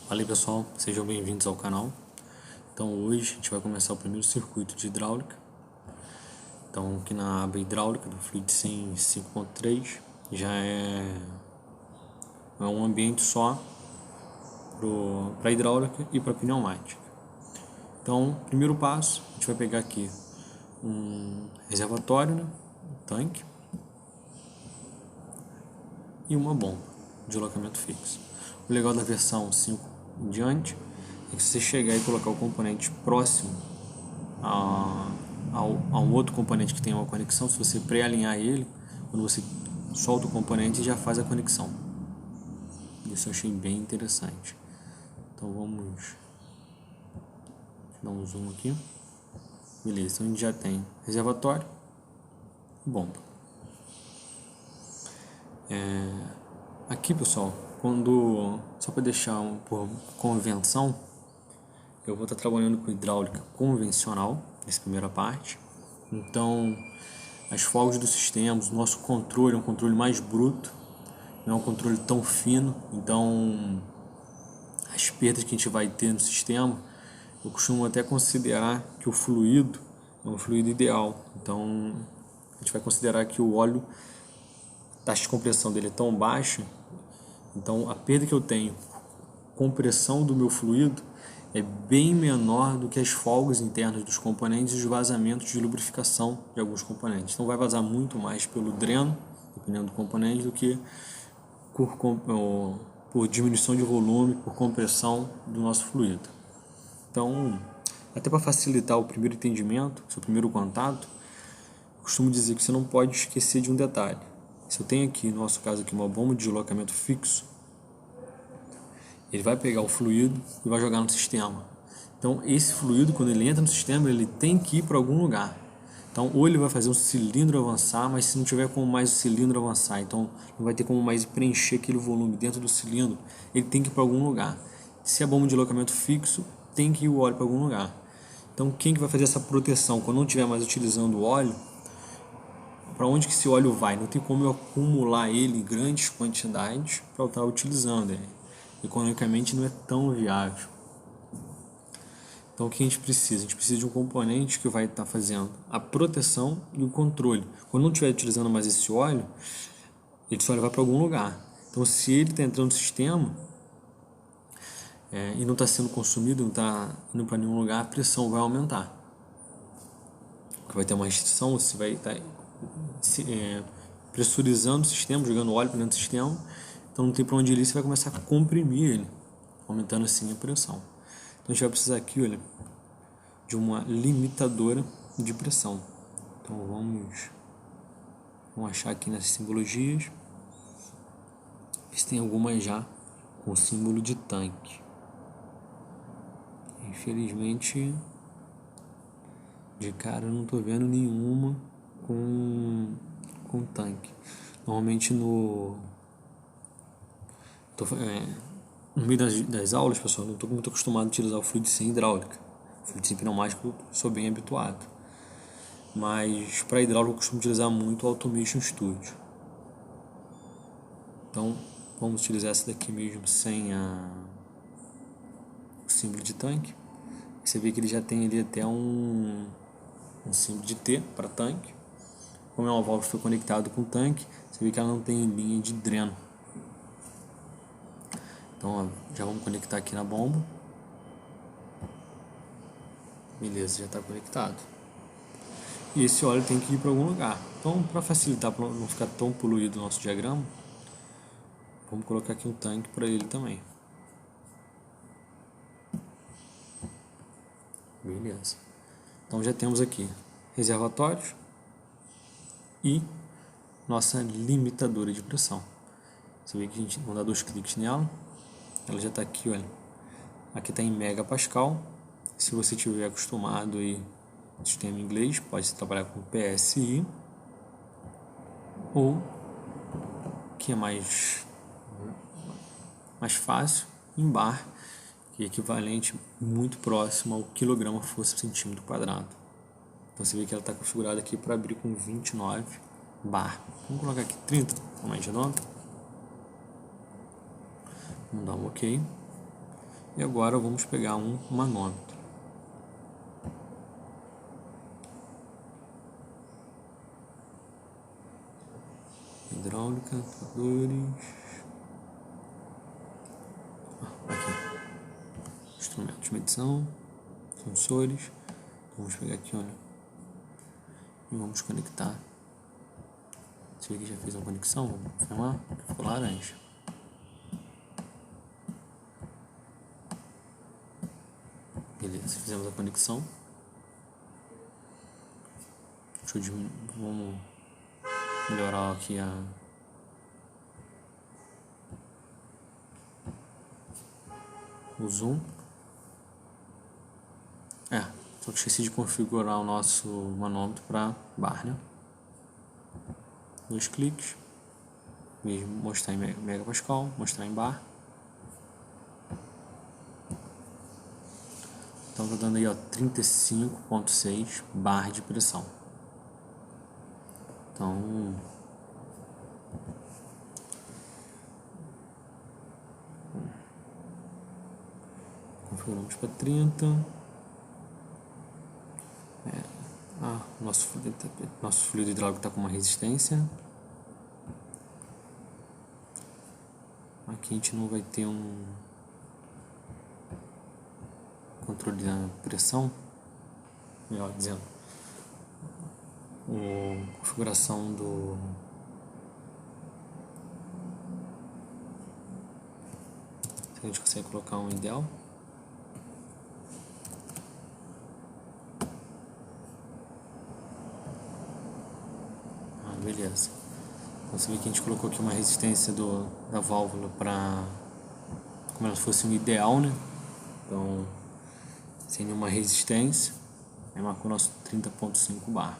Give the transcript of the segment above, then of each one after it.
Fala aí pessoal, sejam bem-vindos ao canal. Então hoje a gente vai começar o primeiro circuito de hidráulica. Então aqui na aba hidráulica do FluidSim 5.3 já é um ambiente só para hidráulica e para pneumática. Então primeiro passo, a gente vai pegar aqui um reservatório, né? Um tanque e uma bomba de locamento fixo. O legal da versão 5 em diante é que se você chegar e colocar o componente próximo a um outro componente que tem uma conexão, se você pré-alinhar ele, quando você solta o componente já faz a conexão. Isso eu achei bem interessante. Então vamos dar um zoom aqui. Beleza, então a gente já tem reservatório e bomba. Aqui pessoal, só para deixar por convenção, eu vou estar trabalhando com hidráulica convencional nessa primeira parte. Então as folgas do sistema, o nosso controle é um controle mais bruto, não é um controle tão fino. Então as perdas que a gente vai ter no sistema, eu costumo até considerar que o fluido é um fluido ideal. Então a gente vai considerar que o óleo, a taxa de compressão dele é tão baixa, então a perda que eu tenho, compressão do meu fluido, é bem menor do que as folgas internas dos componentes e os vazamentos de lubrificação de alguns componentes. Então vai vazar muito mais pelo dreno, dependendo do componente, do que por diminuição de volume, por compressão do nosso fluido. Então, até para facilitar o primeiro entendimento, seu primeiro contato, eu costumo dizer que você não pode esquecer de um detalhe. Se eu tenho aqui, no nosso caso aqui, uma bomba de deslocamento fixo, ele vai pegar o fluido e vai jogar no sistema. Então esse fluido, quando ele entra no sistema, ele tem que ir para algum lugar. Então ou ele vai fazer um cilindro avançar, mas se não tiver como mais o cilindro avançar, então não vai ter como mais preencher aquele volume dentro do cilindro, ele tem que ir para algum lugar. Se é bomba de deslocamento fixo, tem que ir o óleo para algum lugar. Então quem que vai fazer essa proteção? Quando não estiver mais utilizando o óleo, para onde que esse óleo vai? Não tem como eu acumular ele em grandes quantidades para eu estar utilizando ele. Economicamente não é tão viável. Então o que a gente precisa? A gente precisa de um componente que vai estar fazendo a proteção e o controle. Quando não estiver utilizando mais esse óleo vai para algum lugar. Então se ele está entrando no sistema e não está sendo consumido, não está indo para nenhum lugar, a pressão vai aumentar. Porque vai ter uma restrição, você vai estar pressurizando o sistema, jogando óleo para dentro do sistema. Então não tem para onde ir, você vai começar a comprimir ele, aumentando assim a pressão. Então a gente vai precisar aqui, olha, de uma limitadora de pressão. Então vamos achar aqui nas simbologias. Tem algumas já com símbolo de tanque. Infelizmente, de cara eu não estou vendo nenhuma com tanque. Normalmente no meio das aulas, pessoal, não estou muito acostumado a utilizar o FluidSim hidráulica. O FluidSim pneumático sou bem habituado. Mas para hidráulica eu costumo utilizar muito o Automation Studio. Então vamos utilizar essa daqui mesmo sem o símbolo de tanque. Você vê que ele já tem ali até um símbolo de T para tanque. Como é uma válvula que foi conectado com o tanque, você vê que ela não tem linha de dreno. Então já vamos conectar aqui na bomba. Beleza, já está conectado. E esse óleo tem que ir para algum lugar. Então, para facilitar, para não ficar tão poluído o nosso diagrama, vamos colocar aqui um tanque para ele também. Beleza. Então já temos aqui reservatórios e nossa limitadora de pressão. Você vê que a gente vai dar 2 cliques nela, ela já está aqui, olha. Aqui está em megapascal. Se você tiver acostumado aí sistema em inglês, pode trabalhar com PSI, ou que é mais fácil, em bar, que é equivalente muito próximo ao quilograma força centímetro quadrado. Então você vê que ela está configurada aqui para abrir com 29 bar. Vamos colocar aqui 30, para mais redondo. Vamos dar um OK. E agora vamos pegar um manômetro. Hidráulica, tratores. Aqui. Instrumentos de medição, sensores. Vamos pegar aqui, olha. E vamos conectar. Você vê que já fez a conexão, vamos confirmar. Ficou laranja. Beleza, fizemos a conexão. Vamos melhorar aqui o zoom. Só que esqueci de configurar o nosso manômetro para bar, né? 2 cliques. Mesmo mostrar em megapascal, mostrar em bar. Então tá dando aí, ó, 35,6 bar de pressão. Então configuramos para 30. Nosso fluido hidráulico está com uma resistência. Aqui a gente não vai ter um controle da pressão, melhor dizendo, a configuração do se a gente consegue colocar um ideal. Beleza. Então você vê que a gente colocou aqui uma resistência da válvula para como ela fosse um ideal, né? Então, sem nenhuma resistência, aí marcou nosso 30,5 bar.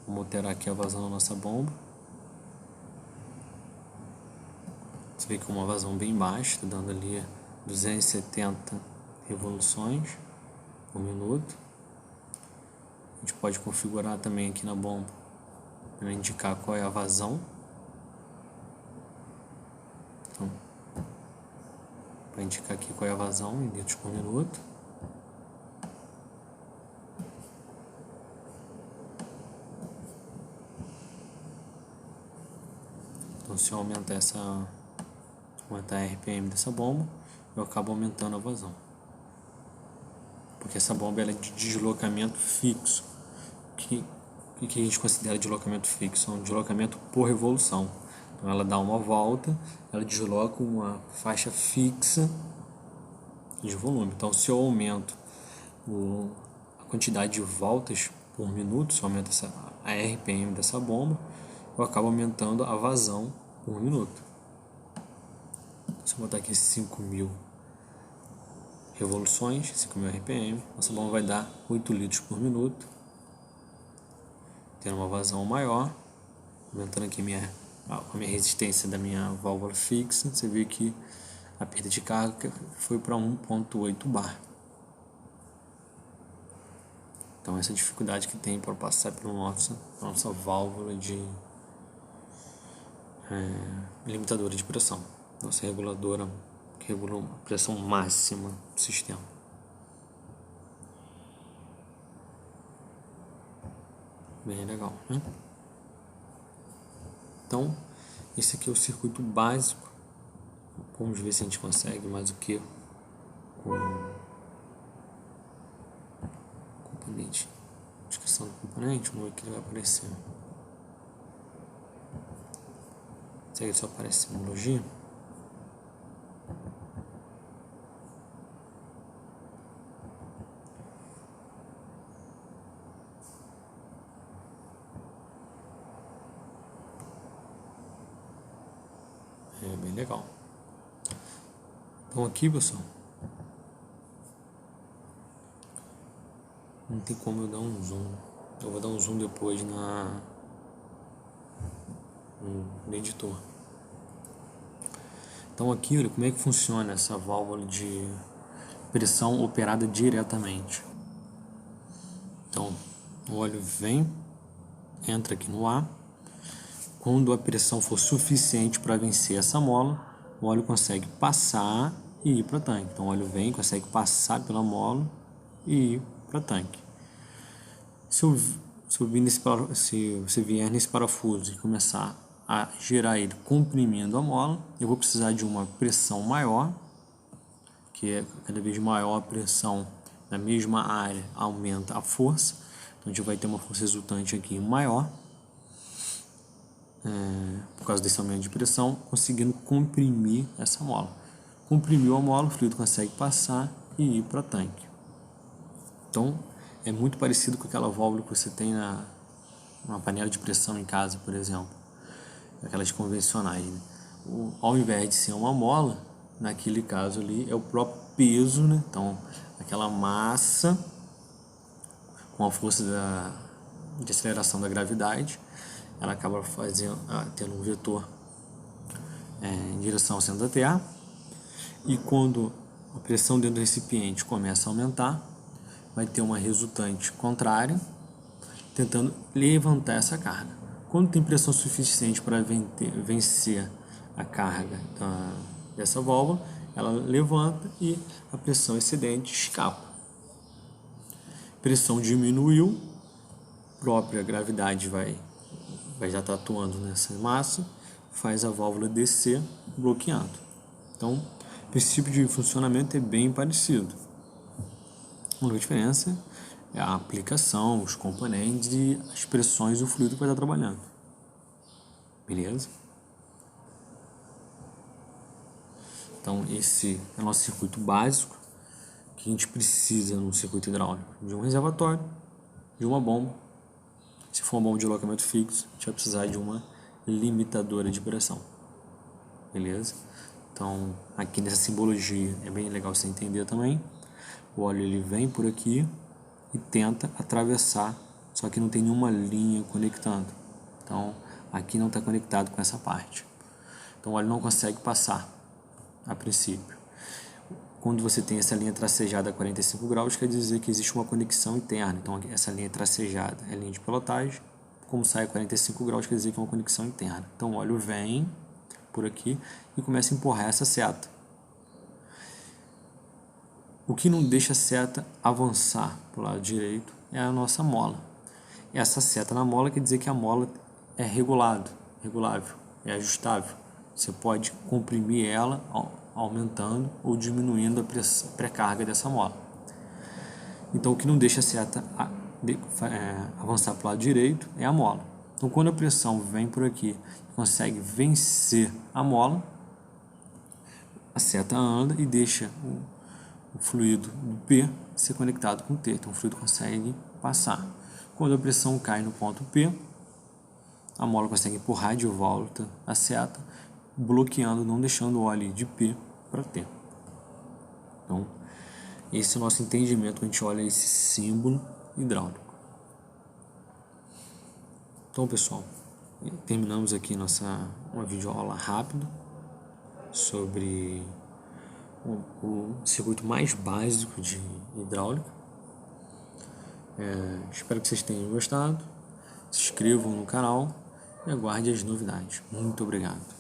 Vamos alterar aqui a vazão da nossa bomba. Você vê que é uma vazão bem baixa, está dando ali 270 revoluções por minuto. A gente pode configurar também aqui na bomba para indicar qual é a vazão. Então, para indicar aqui qual é a vazão em litros por minuto. Então, se eu aumentar a RPM dessa bomba, eu acabo aumentando a vazão. Porque essa bomba ela é de deslocamento fixo. O que a gente considera deslocamento fixo? É um deslocamento por revolução. Então ela dá uma volta, ela desloca uma faixa fixa de volume. Então se eu aumento a quantidade de voltas por minuto, se eu aumento a RPM dessa bomba, eu acabo aumentando a vazão por minuto. Se eu botar aqui 5.000 revoluções, 5.000 RPM, nossa bomba vai dar 8 litros por minuto, tendo uma vazão maior, aumentando aqui a minha resistência da minha válvula fixa. Você vê que a perda de carga foi para 1,8 bar. Então essa dificuldade que tem para passar pela nossa válvula de limitadora de pressão, nossa reguladora que regula a pressão máxima do sistema. Bem legal, né? Então, esse aqui é o circuito básico. Vamos ver se a gente consegue mais o que com componente. Descrição do componente, vamos ver o que ele vai aparecer. Será que só aparece simbologia? É bem legal. Então aqui, pessoal, não tem como eu dar um zoom. Eu vou dar um zoom depois no editor. Então aqui, olha como é que funciona essa válvula de pressão operada diretamente. Então o óleo entra aqui no ar. Quando a pressão for suficiente para vencer essa mola, o óleo consegue passar e ir para tanque. Então o óleo vem, consegue passar pela mola e ir para tanque. Se você vier nesse parafuso e começar a girar ele comprimindo a mola, eu vou precisar de uma pressão maior, que é cada vez maior a pressão na mesma área aumenta a força, então a gente vai ter uma força resultante aqui maior, por causa desse aumento de pressão, conseguindo comprimir essa mola. Comprimiu a mola, o fluido consegue passar e ir para tanque. Então é muito parecido com aquela válvula que você tem numa panela de pressão em casa, por exemplo, aquelas convencionais, né? Ao invés de ser uma mola, naquele caso ali é o próprio peso, né? Então aquela massa com a força de aceleração da gravidade, ela acaba tendo um vetor em direção ao centro da Terra, e quando a pressão dentro do recipiente começa a aumentar, vai ter uma resultante contrária tentando levantar essa carga. Quando tem pressão suficiente para vencer a carga dessa válvula, ela levanta e a pressão excedente escapa. Pressão diminuiu, própria gravidade vai já estar atuando nessa massa, faz a válvula descer, bloqueando. Então, o princípio de funcionamento é bem parecido. A única diferença é a aplicação, os componentes e as pressões do fluido que vai estar trabalhando. Beleza? Então, esse é o nosso circuito básico que a gente precisa no circuito hidráulico: de um reservatório, de uma bomba. Se for uma bomba de alocamento fixo, a gente vai precisar de uma limitadora de pressão. Beleza? Então, aqui nessa simbologia é bem legal você entender também. O óleo ele vem por aqui e tenta atravessar, só que não tem nenhuma linha conectando. Então, aqui não está conectado com essa parte. Então, o óleo não consegue passar a princípio. Quando você tem essa linha tracejada a 45 graus, quer dizer que existe uma conexão interna. Então, essa linha tracejada é linha de pilotagem. Como sai a 45 graus, quer dizer que é uma conexão interna. Então, o óleo vem por aqui e começa a empurrar essa seta. O que não deixa a seta avançar para o lado direito é a nossa mola. Essa seta na mola quer dizer que a mola é regulável, é ajustável. Você pode comprimir ela aumentando ou diminuindo a pré-carga dessa mola. Então, o que não deixa a seta avançar para o lado direito é a mola. Então, quando a pressão vem por aqui e consegue vencer a mola, a seta anda e deixa o fluido do P ser conectado com o T. Então, o fluido consegue passar. Quando a pressão cai no ponto P, a mola consegue empurrar de volta a seta, bloqueando, não deixando o óleo ir de P para T. Então, esse é o nosso entendimento quando a gente olha esse símbolo hidráulico. Então, pessoal, terminamos aqui uma videoaula rápida sobre o circuito mais básico de hidráulica. Espero que vocês tenham gostado. Se inscrevam no canal e aguarde as novidades. Muito obrigado.